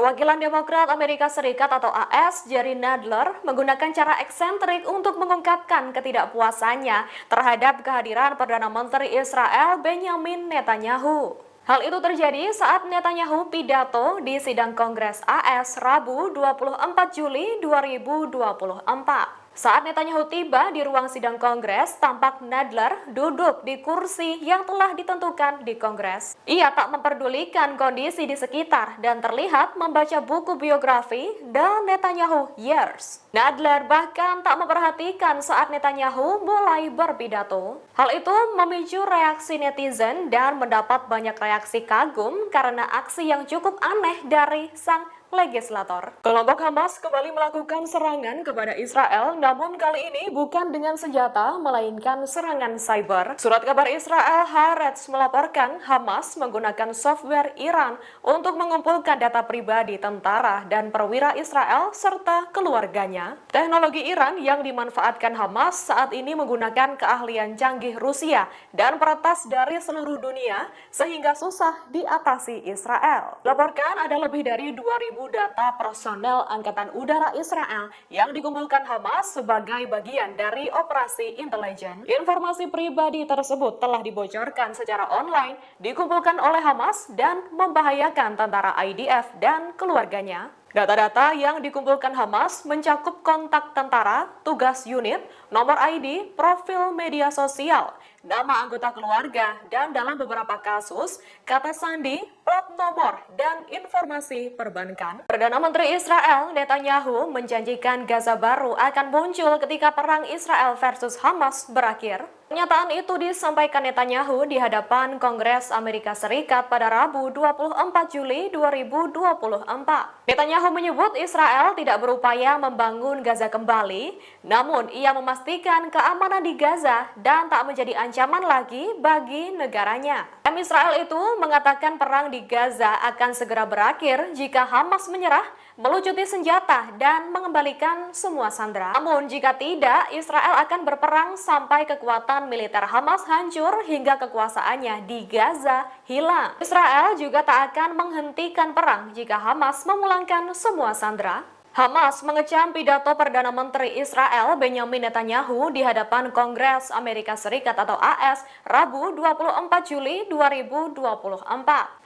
Perwakilan Demokrat Amerika Serikat atau AS, Jerry Nadler, menggunakan cara eksentrik untuk mengungkapkan ketidakpuasannya terhadap kehadiran Perdana Menteri Israel Benjamin Netanyahu. Hal itu terjadi saat Netanyahu pidato di sidang Kongres AS Rabu 24 Juli 2024. Saat Netanyahu tiba di ruang sidang Kongres, tampak Nadler duduk di kursi yang telah ditentukan di Kongres. Ia tak memperdulikan kondisi di sekitar dan terlihat membaca buku biografi The Netanyahu Years. Nadler bahkan tak memperhatikan saat Netanyahu mulai berpidato. Hal itu memicu reaksi netizen dan mendapat banyak reaksi kagum karena aksi yang cukup aneh dari sang legislator. Kelompok Hamas kembali melakukan serangan kepada Israel, namun kali ini bukan dengan senjata, melainkan serangan cyber. Surat kabar Israel Haaretz melaporkan Hamas menggunakan software Iran untuk mengumpulkan data pribadi tentara dan perwira Israel serta keluarganya. Teknologi Iran yang dimanfaatkan Hamas saat ini menggunakan keahlian canggih Rusia dan peretas dari seluruh dunia sehingga susah diatasi Israel. Laporkan ada lebih dari 2.000 data personel Angkatan Udara Israel yang dikumpulkan Hamas sebagai bagian dari operasi intelijen. Informasi pribadi tersebut telah dibocorkan secara online, dikumpulkan oleh Hamas dan membahayakan tentara IDF dan keluarganya. Data-data yang dikumpulkan Hamas mencakup kontak tentara, tugas unit, nomor ID, profil media sosial, nama anggota keluarga, dan dalam beberapa kasus, kata sandi, plat nomor, dan informasi perbankan. Perdana Menteri Israel Netanyahu menjanjikan Gaza baru akan muncul ketika perang Israel versus Hamas berakhir. Pernyataan itu disampaikan Netanyahu di hadapan Kongres Amerika Serikat pada Rabu 24 Juli 2024. Netanyahu menyebut Israel tidak berupaya membangun Gaza kembali, namun ia memastikan keamanan di Gaza dan tak menjadi ancaman lagi bagi negaranya. Israel itu mengatakan perang di Gaza akan segera berakhir jika Hamas menyerah, melucuti senjata, dan mengembalikan semua sandera. Namun jika tidak, Israel akan berperang sampai kekuatan militer Hamas hancur hingga kekuasaannya di Gaza hilang. Israel juga tak akan menghentikan perang jika Hamas memulangkan semua sandera. Hamas mengecam pidato Perdana Menteri Israel Benjamin Netanyahu di hadapan Kongres Amerika Serikat atau AS Rabu 24 Juli 2024.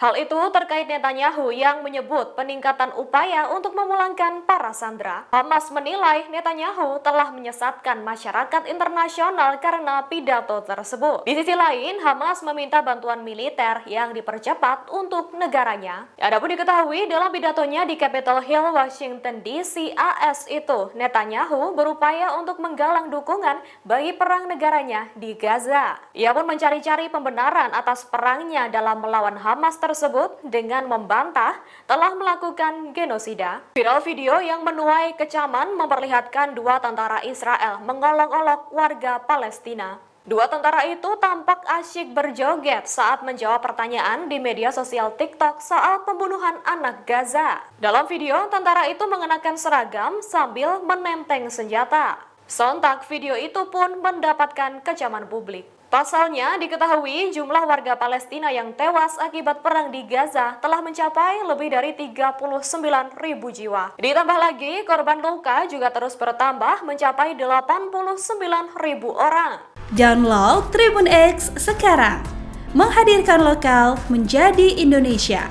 Hal itu terkait Netanyahu yang menyebut peningkatan upaya untuk memulangkan para sandera. Hamas menilai Netanyahu telah menyesatkan masyarakat internasional karena pidato tersebut. Di sisi lain, Hamas meminta bantuan militer yang dipercepat untuk negaranya. Adapun diketahui dalam pidatonya di Capitol Hill, Washington DC AS itu, Netanyahu berupaya untuk menggalang dukungan bagi perang negaranya di Gaza. Ia pun mencari-cari pembenaran atas perangnya dalam melawan Hamas tersebut dengan membantah telah melakukan genosida. Viral video yang menuai kecaman memperlihatkan dua tentara Israel mengolok-olok warga Palestina. Dua tentara itu tampak asyik berjoget saat menjawab pertanyaan di media sosial TikTok soal pembunuhan anak Gaza. Dalam video, tentara itu mengenakan seragam sambil menenteng senjata. Sontak video itu pun mendapatkan kecaman publik. Pasalnya, diketahui jumlah warga Palestina yang tewas akibat perang di Gaza telah mencapai lebih dari 39.000 jiwa. Ditambah lagi, korban luka juga terus bertambah mencapai 89.000 orang. Download Tribun X sekarang, menghadirkan lokal menjadi Indonesia.